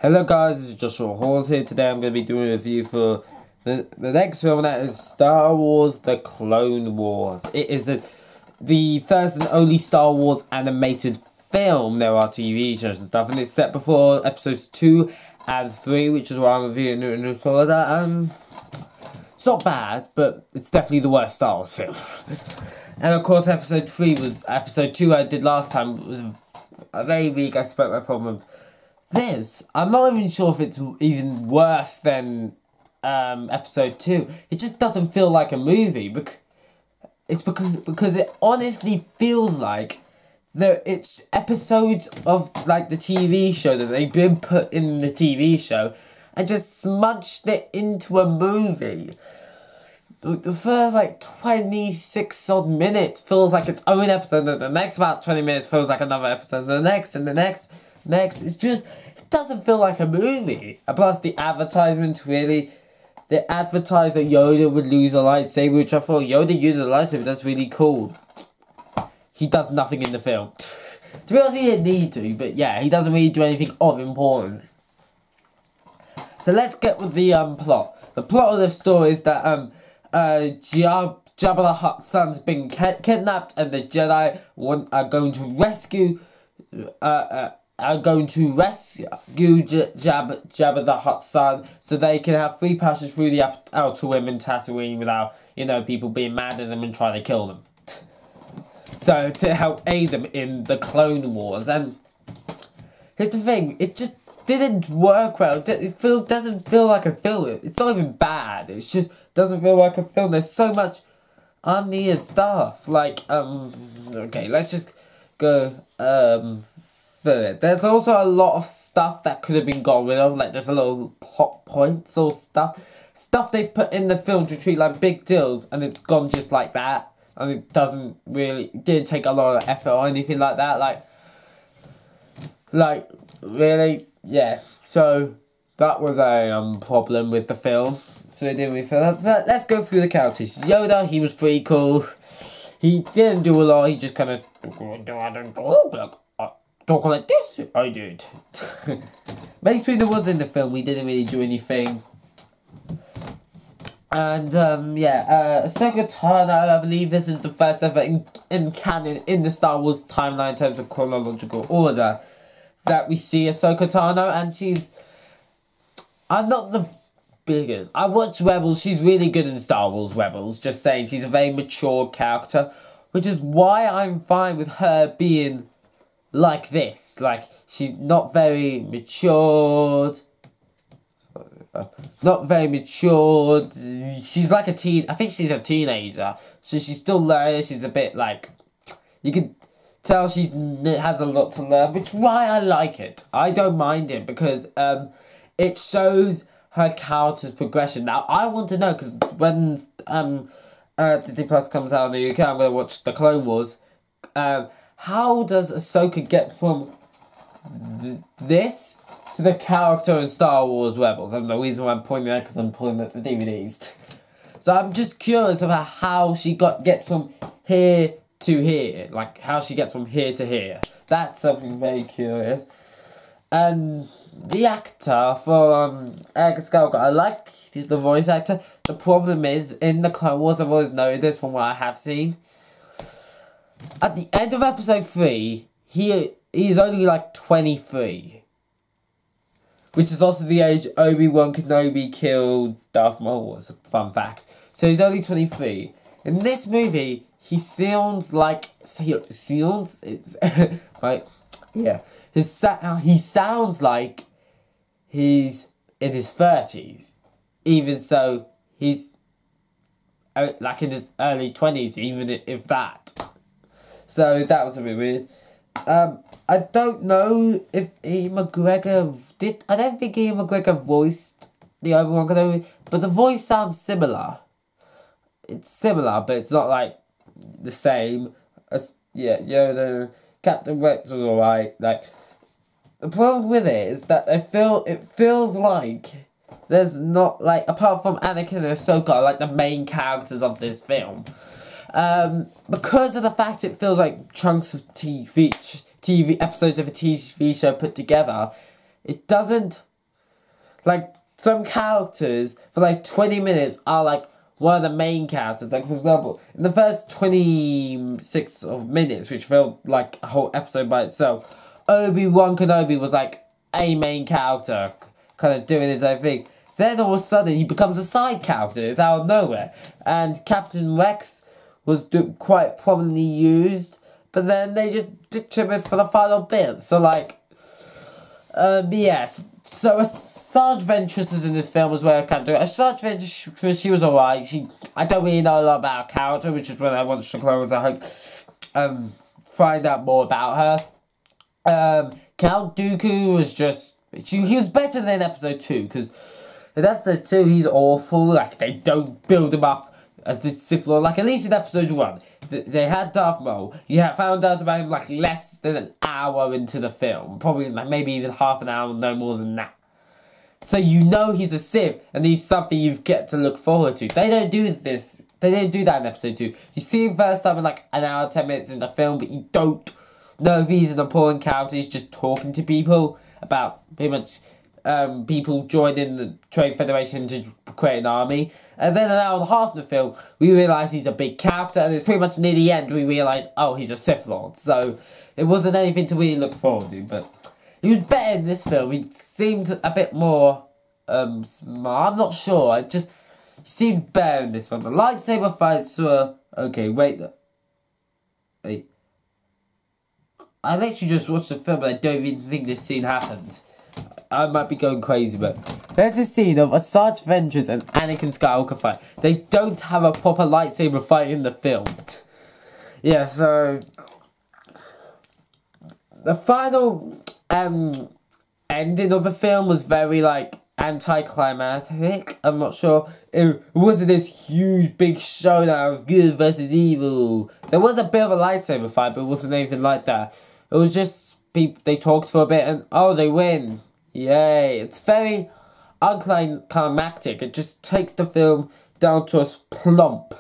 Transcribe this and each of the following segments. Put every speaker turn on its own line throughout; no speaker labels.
Hello guys, this is Joshua Halls here. Today I'm going to be doing a review for the next film, that is Star Wars The Clone Wars. It is the first and only Star Wars animated film. There are TV shows and stuff, and it's set before episodes 2 and 3, which is why I'm reviewing it in this order. It's not bad, but it's definitely the worst Star Wars film. And of course episode 3 was, episode 2 I did last time was very weak. I spoke my problem. This, I'm not even sure if it's even worse than episode 2. It just doesn't feel like a movie. Because it honestly feels like it's episodes of like the TV show that they've been put in the TV show and just smudged it into a movie. The first like 26 odd minutes feels like its own episode, and the next about 20 minutes feels like another episode, and the next and the next. It's just, it doesn't feel like a movie. And plus the advertisements really, they advertised that Yoda would lose a lightsaber, which I thought Yoda used a lightsaber, that's really cool. He does nothing in the film. To be honest, he didn't need to, but yeah, he doesn't really do anything of importance. So let's get with the plot. The plot of the story is that Jabba the Hutt's son's been kidnapped, and the Jedi are going to rescue Jabba the Hutt's son, so they can have free passage through the Outer Rim and Tatooine without, people being mad at them and trying to kill them. So, to help aid them in the Clone Wars. And here's the thing, it just didn't work well. It doesn't feel like a film. It's not even bad, it just doesn't feel like a film. There's so much unneeded stuff. Like, okay, let's just go, through it. There's also a lot of stuff that could have been got rid of, like there's a little plot points or stuff they've put in the film to treat like big deals, and it's gone just like that, and it didn't take a lot of effort or anything like that, like really, yeah. So that was a problem with the film. So it didn't really feel that. Let's go through the characters. Yoda, he was pretty cool. He didn't do a lot. He just kind of talk like this. I did. Mace Windu was in the film. We didn't really do anything. And Ahsoka Tano, I believe this is the first ever in canon in the Star Wars timeline in terms of chronological order that we see Ahsoka Tano, and I'm not the biggest. I watch Rebels. She's really good in Star Wars Rebels. Just saying, she's a very mature character, which is why I'm fine with her being like this. Like, she's not very matured. She's like I think she's a teenager. So she's still learning. She's a bit like, you can tell she has a lot to learn, which is why I like it. I don't mind it because it shows her character's progression. Now, I want to know, because when Disney Plus comes out in the UK, I'm going to watch The Clone Wars. How does Ahsoka get from this to the character in Star Wars Rebels? And the reason why I'm pointing out, because I'm pulling at the DVDs. So I'm just curious about how she gets from here to here. Like, how she gets from here to here. That's something very curious. And the actor for Anakin Skywalker, I like the voice actor. The problem is, in the Clone Wars, I've always noticed this from what I have seen, at the end of episode 3, he's only like 23. Which is also the age Obi-Wan Kenobi killed Darth Maul, was a fun fact. So he's only 23. In this movie, he sounds like, right, yeah. He sounds like he's in his 30s. Even so, he's like in his early 20s, even if that. So that was a bit weird. I don't know if Ian McGregor did. I don't think Ian McGregor voiced the Obi-Wan Kenobi, but the voice sounds similar. It's similar, but it's not like the same. Yoda, Captain Rex was alright. Like, the problem with it is that it feels like there's not, like, apart from Anakin and Ahsoka, like the main characters of this film. Because of the fact it feels like chunks of TV episodes of a TV show put together, it doesn't like, some characters for like 20 minutes are like one of the main characters. Like, for example, in the first 26 of minutes, which felt like a whole episode by itself, Obi-Wan Kenobi was like a main character, kind of doing his own thing. Then all of a sudden he becomes a side character. It's out of nowhere. And Captain Rex was quite prominently used, but then they just ditched him for the final bit. So like, yes. So Asajj Ventress is in this film as well. I can't do it. Asajj Ventress, she was alright. I don't really know a lot about her character, which is when I watched the close. I hope find out more about her. Count Dooku was just he was better than episode 2, because in episode 2 he's awful. Like, they don't build him up as the Sith Lord. Like, at least in episode 1, they had Darth Maul. You have found out about him like less than an hour into the film. Probably like maybe even half an hour, no more than that. So you know he's a Sith, and he's something you've got to look forward to. They don't do this. They didn't do that in episode 2. You see him first time in like an hour, 10 minutes in the film, but you don't know if he's an important character. He's just talking to people about pretty much people joining the Trade Federation to create an army. And then an hour and a half in the film, we realise he's a big character, and it's pretty much near the end we realise, oh, he's a Sith Lord. So it wasn't anything to really look forward to, but he was better in this film. He seemed a bit more smart. I'm not sure. He seemed better in this film. The lightsaber fights were okay. Wait. I literally just watched the film, but I don't even think this scene happened. I might be going crazy, but there's a scene of Asajj Ventress and Anakin Skywalker fight. They don't have a proper lightsaber fight in the film. Yeah, so the final ending of the film was very like anticlimactic. I'm not sure. It wasn't this huge big showdown of good versus evil. There was a bit of a lightsaber fight, but it wasn't anything like that. It was just people. They talked for a bit and oh, they win. Yay. It's very unclimactic. It just takes the film down to a plump.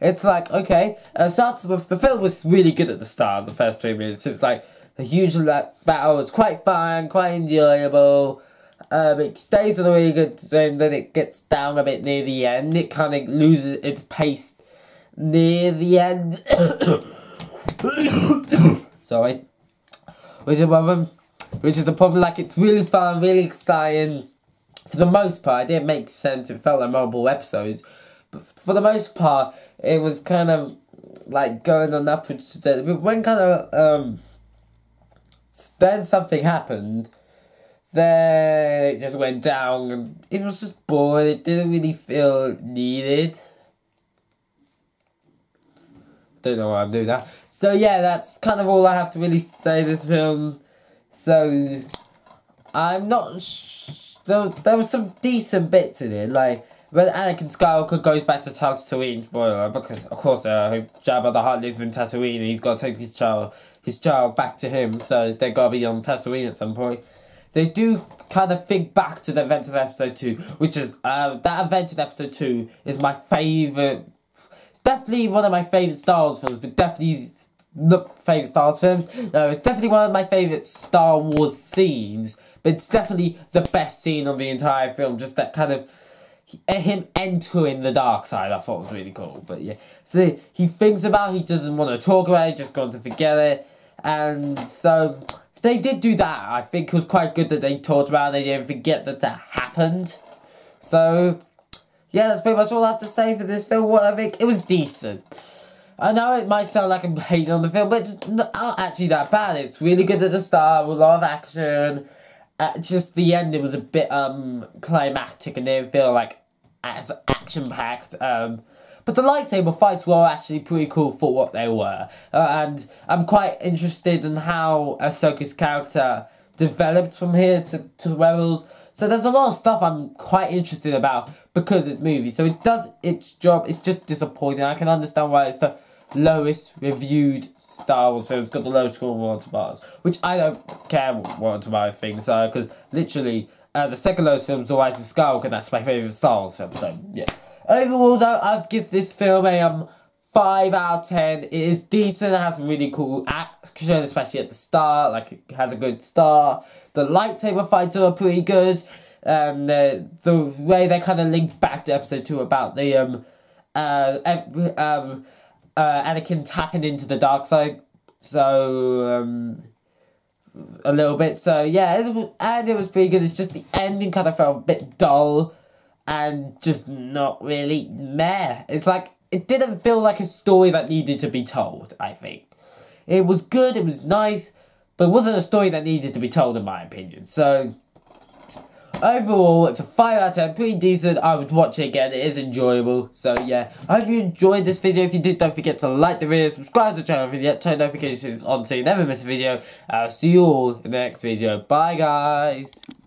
It's like, okay, the film was really good at the start, the first 3 minutes. It was like a huge battle. It's quite fun, quite enjoyable. It stays on a really good zone, then it gets down a bit near the end. It kind of loses its pace near the end. Sorry. Which is the problem. Like, it's really fun, really exciting. For the most part, it didn't make sense. It felt like multiple episodes. But for the most part, it was kind of like going on upwards. But when kind of, then something happened, then it just went down. And it was just boring. It didn't really feel needed. Don't know why I'm doing that. So yeah, that's kind of all I have to really say this film. So I'm not there was some decent bits in it, like when Anakin Skywalker goes back to Tatooine, spoiler, because of course Jabba the Hutt lives in Tatooine and he's got to take his child back to him, so they're got to be on Tatooine at some point. They do kind of think back to the events of episode 2, which is that event in episode 2 is my favourite. It's definitely one of my favourite Star Wars films, but definitely not favourite Star Wars films. No, it's definitely one of my favourite Star Wars scenes, but it's definitely the best scene of the entire film. Just that kind of him entering the dark side, I thought was really cool. But yeah, so he thinks about it, he doesn't want to talk about it, just going to forget it. And so they did do that. I think it was quite good that they talked about it, they didn't forget that happened. So yeah, that's pretty much all I have to say for this film. What I think, it was decent. I know it might sound like I'm hating on the film, but it's not actually that bad. It's really good at the start, with a lot of action. Just the end, it was a bit climactic and didn't feel like as action-packed. But the lightsaber fights were actually pretty cool for what they were. And I'm quite interested in how Ahsoka's character developed from here to the Rebels. So there's a lot of stuff I'm quite interested about because it's movie. So it does its job. It's just disappointing. I can understand why it's the lowest reviewed Star Wars film. It's got the lowest score on Rotten Tomatoes, which I don't care what Rotten Tomatoes thinks, because literally the second lowest film is The Rise of Skywalker. That's my favourite Star Wars film. So yeah. Overall, though, I'd give this film a 5 out of 10. It is decent. It has some really cool action, especially at the start. Like, it has a good start. The lightsaber fights are pretty good. and the way they kind of linked back to episode 2 about the Anakin tapping into the dark side, so a little bit. So yeah, it was pretty good. It's just the ending kind of felt a bit dull and just not really meh. It's like it didn't feel like a story that needed to be told. I think it was good. It was nice, but it wasn't a story that needed to be told, in my opinion. So overall, it's a 5 out of 10, pretty decent. I would watch it again, it is enjoyable. So yeah, I hope you enjoyed this video. If you did, don't forget to like the video, subscribe to the channel if you yet, turn notifications on so you never miss a video. I'll see you all in the next video. Bye guys!